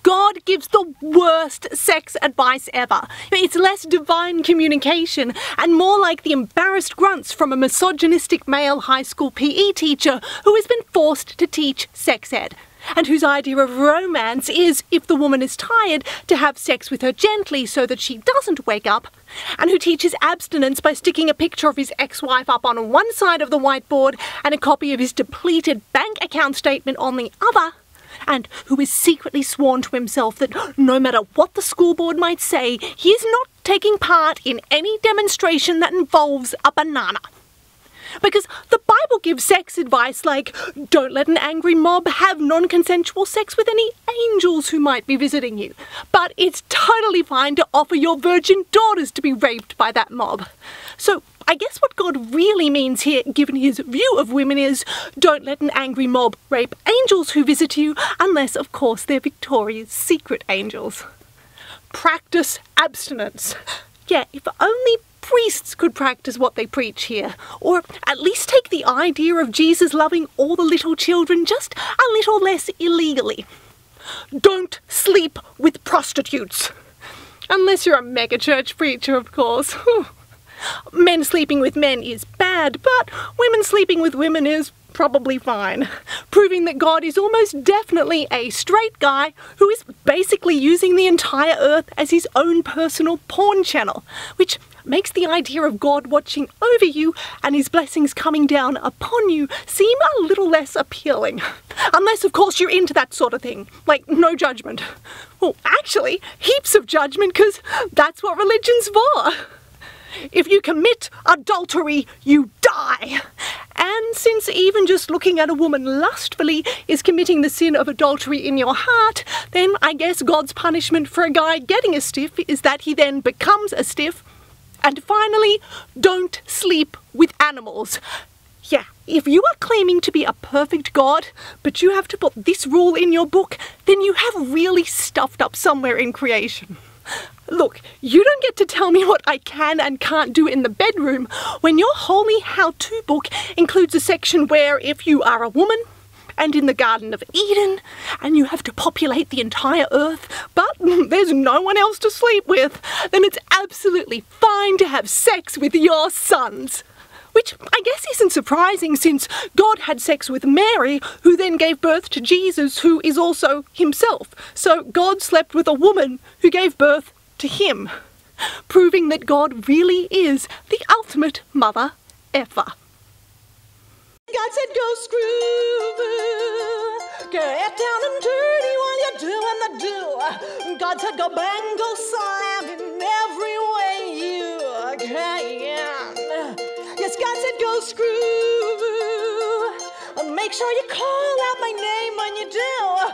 God gives the worst sex advice ever. It's less divine communication and more like the embarrassed grunts from a misogynistic male high school PE teacher who has been forced to teach sex ed, and whose idea of romance is, if the woman is tired, to have sex with her gently so that she doesn't wake up, and who teaches abstinence by sticking a picture of his ex-wife up on one side of the whiteboard and a copy of his depleted bank account statement on the other, and who is secretly sworn to himself that no matter what the school board might say, he is not taking part in any demonstration that involves a banana. Because the Bible gives sex advice like, don't let an angry mob have non-consensual sex with any angels who might be visiting you. But it's totally fine to offer your virgin daughters to be raped by that mob. So I guess what God really means here, given his view of women, is don't let an angry mob rape angels who visit you, unless, of course, they're Victoria's Secret angels. Practice abstinence. Yeah, if only priests could practice what they preach here, or at least take the idea of Jesus loving all the little children just a little less illegally. Don't sleep with prostitutes. Unless you're a megachurch preacher, of course. Men sleeping with men is bad, but women sleeping with women is probably fine, proving that God is almost definitely a straight guy who is basically using the entire earth as his own personal porn channel, which makes the idea of God watching over you and his blessings coming down upon you seem a little less appealing. Unless, of course, you're into that sort of thing. Like, no judgment. Well, actually, heaps of judgment, because that's what religion's for. If you commit adultery, you die. And since even just looking at a woman lustfully is committing the sin of adultery in your heart, then I guess God's punishment for a guy getting a stiff is that he then becomes a stiff. And finally, don't sleep with animals. Yeah, if you are claiming to be a perfect God, but you have to put this rule in your book, then you have really stuffed up somewhere in creation. Look, you don't get to tell me what I can and can't do in the bedroom when your holy how-to book includes a section where if you are a woman and in the Garden of Eden and you have to populate the entire earth, but there's no one else to sleep with, then it's absolutely fine to have sex with your sons. Which I guess isn't surprising, since God had sex with Mary, who then gave birth to Jesus, who is also himself. So God slept with a woman who gave birth to him, proving that God really is the ultimate mother effer. God said go screw, get down and dirty while you're doing the do. God said go bang, go slam in every way you can. Yes, God said go screw, make sure you call out my name when you do.